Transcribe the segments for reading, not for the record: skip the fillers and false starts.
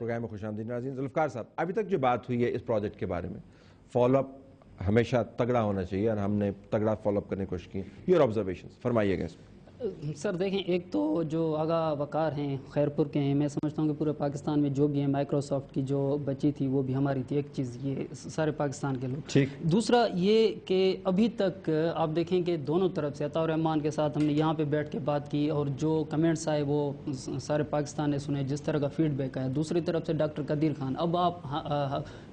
Programme میں خوش آمدید ناظرین. ذوالفقار صاحب, ابھی تک جو بات ہوئی ہے اس پروجیکٹ کے بارے میں, فالو اپ ہمیشہ تگڑا ہونا چاہیے اور ہم نے تگڑا فالو اپ کرنے کی کوشش کی. یور آبزرویشنز فرمائیے گا اس میں. سر دیکھیں, ایک تو جو آگاہ وقار ہیں خیرپور کے ہیں, میں سمجھتا ہوں کہ پورے پاکستان میں جو بھی ہیں, مائکروسافٹ کی جو بچی تھی وہ بھی ہماری تھی. ایک چیز یہ سارے پاکستان کے لوگ. دوسرا یہ کہ ابھی تک آپ دیکھیں کہ دونوں طرف سے عطاء الرحمان کے ساتھ ہم نے یہاں پہ بیٹھ کے بات کی اور جو کمنٹس آئے وہ سارے پاکستان نے سنے, جس طرح کا فیڈ بیک آیا. دوسری طرف سے ڈاکٹر قدیر خان. اب آپ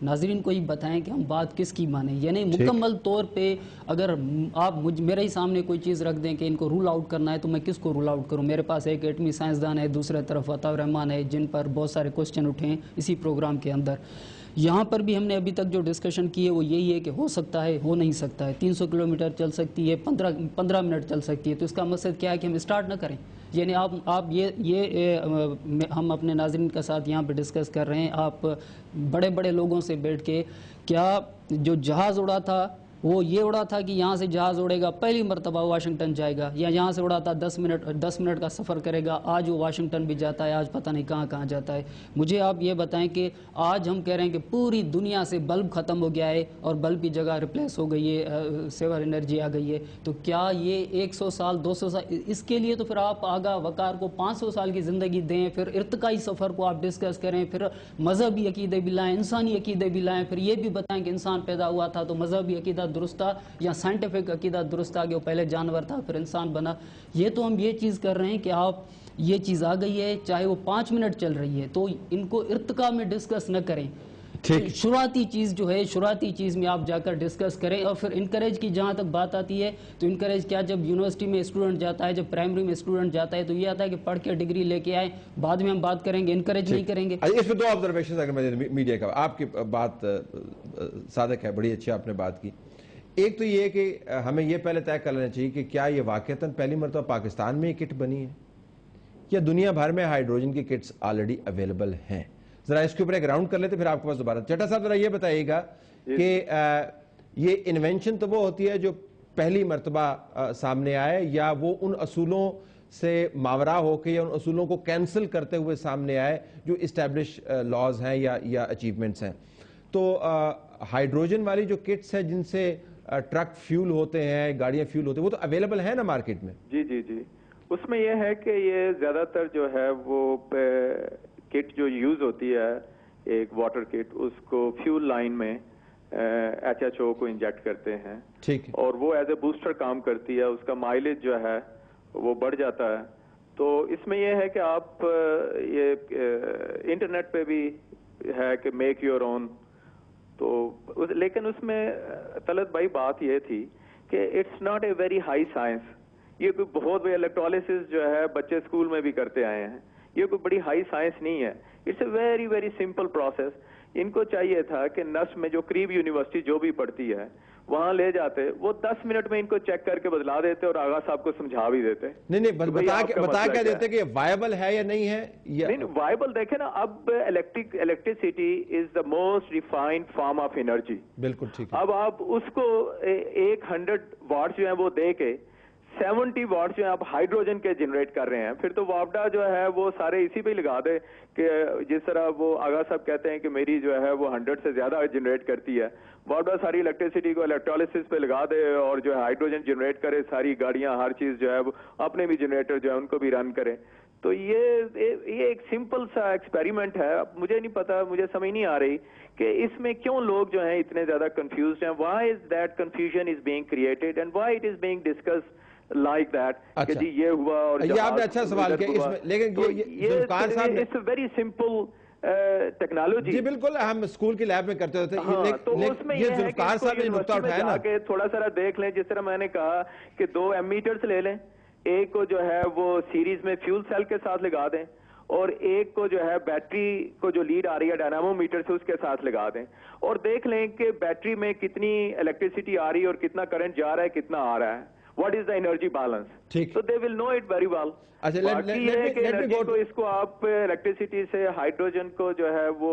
ناظرین کو ہی بتائیں کہ ہم بات کس کی مانیں, یعنی مکمل طور پہ اگر آپ میرے ہی سامنے کوئی چیز رکھ دیں کہ ان کو رول آؤٹ کرنا ہے تو میں کس کو رول آؤٹ کروں. میرے پاس ایک ایٹمی سائنسدان ہے, دوسرے طرف عطاء الرحمان ہے, جن پر بہت سارے کوسچن اٹھے ہیں اسی پروگرام کے اندر. یہاں پر بھی ہم نے ابھی تک جو ڈسکشن کی ہے وہ یہی ہے کہ ہو سکتا ہے, ہو نہیں سکتا ہے. 300 کلومیٹر چل سکتی ہے, 15 منٹ چل سکتی ہے. تو اس کا مقصد کیا ہے کہ ہم اسٹارٹ نہ کریں. یعنی آپ یہ ہم اپنے ناظرین کے ساتھ یہاں پہ ڈسکس کر رہے ہیں. آپ بڑے بڑے لوگوں سے بیٹھ کے, کیا جو جہاز اڑا تھا وہ یہ اڑا تھا کہ یہاں سے جہاز اڑے گا پہلی مرتبہ واشنگٹن جائے گا, یا یہاں سے اڑا تھا 10 منٹ کا سفر کرے گا, آج وہ واشنگٹن بھی جاتا ہے, آج پتہ نہیں کہاں جاتا ہے. مجھے آپ یہ بتائیں کہ آج ہم کہہ رہے ہیں کہ پوری دنیا سے بلب ختم ہو گیا ہے اور بلب کی جگہ ریپلیس ہو گئی ہے, سیور انرجی آ گئی ہے. تو کیا یہ 100 سال 200 سال, اس کے لیے تو پھر آپ آگاہ وقار کو 500 سال کی زندگی دیں, پھر ارتقائی سفر کو آپ ڈسکس کریں, پھر مذہبی عقیدے بھی لائیں, انسانی عقیدے بھی لائیں, پھر یہ بھی بتائیں کہ انسان پیدا ہوا تھا تو مذہبی عقیدہ درست تھا یا سائنٹیفک عقیدہ درست تھا کہ وہ پہلے جانور تھا پھر انسان بنا. یہ تو ہم یہ چیز کر رہے ہیں کہ آپ یہ چیز آ گئی ہے, چاہے وہ 5 منٹ چل رہی ہے, تو ان کو ارتقاء میں ڈسکس نہ کریں. شروعاتی چیز جو ہے, شروعاتی چیز میں آپ جا کر ڈسکس کریں. اور پھر انکریج کی جہاں تک بات آتی ہے تو انکریج کیا, جب یونیورسٹی میں اسٹوڈنٹ جاتا ہے, جب پرائمری میں اسٹوڈنٹ جاتا ہے تو یہ آتا ہے کہ پڑھ کے ڈگری لے کے آئے, بعد میں ہم بات کریں گے, انکریج نہیں کریں گے. اس میں 2 آبزرویشنز اگر میں میڈیا کا, آپ کی بات صادق ہے, بڑی اچھی آپ نے بات کی. ایک تو یہ کہ ہمیں یہ پہلے طے کر لینا چاہیے کہ کیا یہ واقعتاً پہلی مرتبہ پاکستان میں یہ کٹ بنی ہے یا دنیا بھر میں ہائیڈروجن کی کٹس آلریڈی اویلیبل ہیں. ذرا اس کے اوپر ایک راؤنڈ کر لیتے پھر آپ کے پاس دوبارہ. چٹا صاحب ذرا یہ بتائیے گا کہ یہ انوینشن تو وہ ہوتی ہے جو پہلی مرتبہ سامنے آئے, یا وہ ان اصولوں سے ماورا ہو کے یا ان اصولوں کو کینسل کرتے ہوئے سامنے آئے جو اسٹیبلش لاز ہیں یا اچیومنٹس ہیں. تو ہائیڈروجن والی جو کٹس ہیں جن سے ٹرک فیول ہوتے ہیں, گاڑیاں فیول ہوتے ہیں, وہ تو اویلیبل ہیں نا مارکیٹ میں؟ جی جی جی. اس میں یہ ہے کہ یہ زیادہ تر جو ہے وہ کٹ جو یوز ہوتی ہے, ایک واٹر کٹ, اس کو فیول لائن میں HHO کو انجیکٹ کرتے ہیں, اور وہ ایز اے بوسٹر کام کرتی ہے, اس کا مائلیج جو ہے وہ بڑھ جاتا ہے. تو اس میں یہ ہے کہ آپ یہ انٹرنیٹ پہ بھی ہے کہ میک یور اون, تو لیکن اس میں طلعت بھائی بات یہ تھی کہ it's not a very high science. یہ کوئی بہت بڑی الیکٹرالسس جو ہے بچے اسکول میں بھی کرتے آئے ہیں, یہ کوئی بڑی ہائی سائنس نہیں ہے. It's a very very simple process. ان کو چاہیے تھا کہ نسٹ میں جو قریب یونیورسٹی جو بھی پڑھتی ہے وہاں لے جاتے, وہ 10 منٹ میں ان کو چیک کر کے بدلا دیتے اور آغا صاحب کو سمجھا بھی دیتے. نہیں بتا کیا دیتے کہ یہ وائبل ہے یا نہیں ہے. نہیں وائبل دیکھیں نا, اب electricity is the most refined form of energy. بالکل ٹھیک. اب آپ اس کو 100 واٹ جو ہے وہ دے کے 70 واٹ جو ہے آپ ہائیڈروجن کے جنریٹ کر رہے ہیں, پھر تو وابڈا جو ہے وہ سارے اسی پہ لگا دے کہ جس طرح وہ آغا صاحب کہتے ہیں کہ میری جو ہے وہ 100 سے زیادہ جنریٹ کرتی ہے, وابڈا ساری الیکٹریسٹی کو الیکٹرالسس پہ لگا دے اور جو ہے ہائیڈروجن جنریٹ کرے, ساری گاڑیاں ہر چیز جو ہے وہ اپنے بھی جنریٹر جو ہے ان کو بھی رن کرے. تو یہ ایک سمپل سا ایکسپیریمنٹ ہے. مجھے نہیں پتا, مجھے سمجھ نہیں آ رہی کہ اس میں کیوں لوگ جو ہیں اتنے زیادہ کنفیوزڈ ہیں. Why is that confusion is being created and why it is being discussed like that کہ جی یہ ہوا اور یہ آپ نے اچھا سوال کیا اس میں, لیکن یہ it's a very simple technology. جی بالکل, ہم اسکول کی لیب میں کرتے ہوتے ہیں. تو اس میں یہ ہے کہ تھوڑا سا دیکھ لیں, جس طرح میں نے کہا کہ 2 ایمیٹرز لے لیں, ایک کو جو ہے وہ سیریز میں فیول سیل کے ساتھ لگا دیں اور ایک کو جو ہے بیٹری کو جو لیڈ آ رہی ہے ڈائنامو میٹر سے اس کے ساتھ لگا دیں, اور دیکھ لیں کہ بیٹری میں کتنی الیکٹریسٹی آ رہی ہے اور کتنا کرنٹ جا رہا ہے, کتنا آ رہا ہے, what is the energy balance. So they will know it very well. باقی یہ ہے کہ انرجی کو اس کو آپ الیکٹریسٹی سے ہائیڈروجن کو جو ہے وہ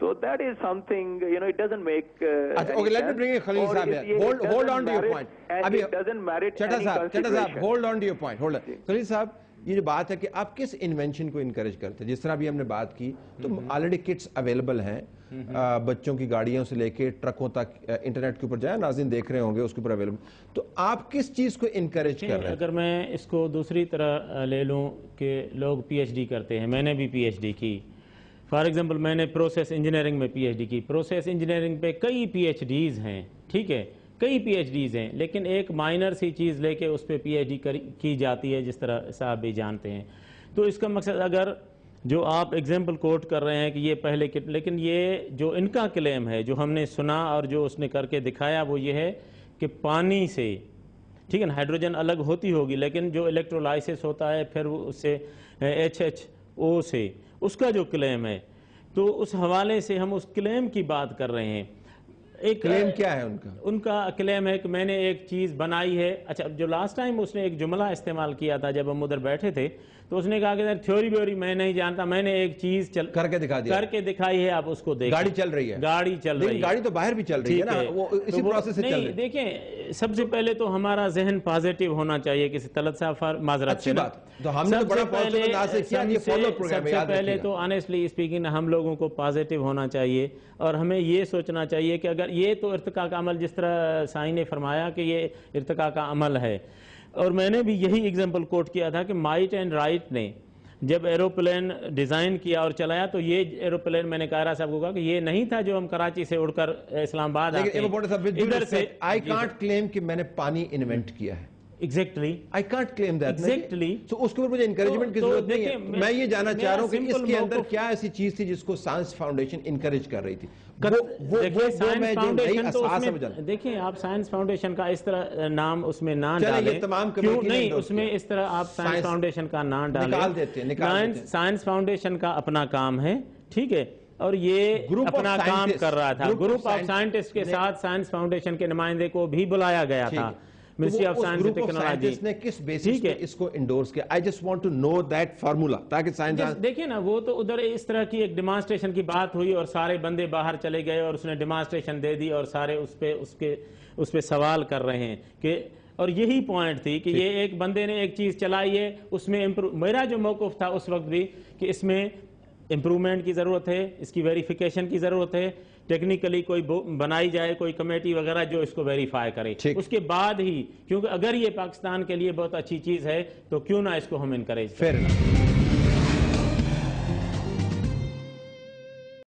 So that is something, it doesn't make okay, let me bring in Khalil Saab here. Hold on to your point. And it doesn't merit any consideration. Hold on to your point. Hold on. Khalil Saab, یہ جو بات ہے کہ آپ کس invention کو encourage کرتے ہیں؟ جس طرح بھی ہم نے بات کی تو آلریڈی کٹس اویلیبل ہیں، بچوں کی گاڑیوں سے لے کے ٹرکوں تک، انٹرنیٹ کے اوپر جائیں، ناظرین دیکھ رہے ہوں گے اس کے اوپر اویلیبل، تو آپ کس چیز کو انکریج کر رہے ہیں؟ اگر میں اس کو دوسری طرح لے لوں کہ لوگ پی ایچ ڈی کرتے ہیں، میں نے بھی پی ایچ ڈی کی، فار ایگزامپل میں نے پروسیس انجینئرنگ میں پی ایچ ڈی کی، پروسیس انجینئرنگ پہ کئی پی ایچ ڈیز ہیں، ٹھیک ہے، کئی پی ایچ ڈیز ہیں، لیکن ایک مائنر سی چیز لے کے اس پہ پی ایچ ڈی کی جاتی ہے، جس طرح صاحب بھی جانتے ہیں۔ تو اس کا مقصد اگر جو آپ ایگزامپل کوٹ کر رہے ہیں کہ یہ پہلے لیکن یہ جو ان کا کلیم ہے، جو ہم نے سنا اور جو اس نے کر کے دکھایا، وہ یہ ہے کہ پانی سے، ٹھیک ہے نا، ہائیڈروجن الگ ہوتی ہوگی لیکن جو الیکٹرولائسس ہوتا ہے پھر وہ اس سے HHO سے، اس کا جو کلیم ہے، تو اس حوالے سے ہم اس کلیم کی بات کر رہے ہیں۔ ایک کلیم کیا ہے ان کا کلیم ہے کہ میں نے ایک چیز بنائی ہے۔ اچھا، جو لاسٹ ٹائم اس نے ایک جملہ استعمال کیا تھا جب ہم ادھر بیٹھے تھے، تو اس نے کہا کہ تھیوری ویوری میں نہیں جانتا، میں نے ایک چیز کر کے دکھائی ہے، آپ اس کو دیکھیں۔ گاڑی چل رہی ہے، گاڑی تو باہر بھی چل رہی ہے نا، وہ اسی پروسیس سے چل رہی ہے۔ دیکھیں، سب سے پہلے تو ہمارا ذہن پازیٹیو ہونا چاہیے، کسی طلعت صاحب معذرت سے، سب سے پہلے تو آنیسٹلی اسپیکنگ ہم لوگوں کو پازیٹیو ہونا چاہیے، اور ہمیں یہ سوچنا چاہیے کہ اگر یہ تو ارتقاء کا عمل، جس طرح سائن نے فرمایا کہ یہ ارتقاء کا عمل ہے، اور میں نے بھی یہی ایگزامپل کوٹ کیا تھا کہ مائٹ اینڈ رائٹ نے جب ایروپلین ڈیزائن کیا اور چلایا، تو یہ ایروپلین میں نے کائرہ صاحب کو کہا کہ یہ نہیں تھا جو ہم کراچی سے اڑ کر اسلام آباد آتے ہیں ادھر سے۔ I can't claim کہ میں نے پانی انوینٹ کیا ہے، Exactly. I can't claim that. Exactly. So اس کے اوپر مجھے انکریجمنٹ کی ضرورت نہیں ہے۔ میں یہ جاننا چاہ رہا ہوں کہ اس کے اندر کیا ایسی چیز تھی جس کو سائنس فاؤنڈیشن انکریج کر رہی تھی؟ دیکھیں، آپ سائنس فاؤنڈیشن کا اس طرح نام اس میں نہ ڈالیں، کیوں نہیں؟ اس میں اس طرح آپ سائنس فاؤنڈیشن کا نام ڈالیں۔ سائنس فاؤنڈیشن کا اپنا کام ہے، ٹھیک ہے، اور یہ اپنا کام کر رہا تھا۔ گروپ آف سائنٹسٹ کے ساتھ سائنس فاؤنڈیشن کے نمائندے کو بھی بلایا گیا تھا، ministry of science and technology نے کس بیسس پہ اس کو انڈورس کیا؟ I just want to know that formula تاکہ سائنس دیکھیں نا، وہ تو ادھر اس طرح کی ایک ڈیمانسٹریشن کی بات ہوئی اور سارے بندے باہر چلے گئے اور اس نے ڈیمانسٹریشن دے دی اور سارے اس پہ سوال کر رہے ہیں کہ، اور یہی پوائنٹ تھی کہ یہ ایک بندے نے ایک چیز چلائی ہے، اس میں میرا جو موقف تھا اس وقت بھی کہ اس میں امپرومنٹ کی ضرورت ہے، اس کی ویریفیکیشن کی ضرورت ہے، ٹیکنیکلی کوئی بنائی جائے کوئی کمیٹی وغیرہ جو اس کو ویریفائی کرے، اس کے بعد ہی، کیونکہ اگر یہ پاکستان کے لیے بہت اچھی چیز ہے تو کیوں نہ اس کو ہم انکریج کریں۔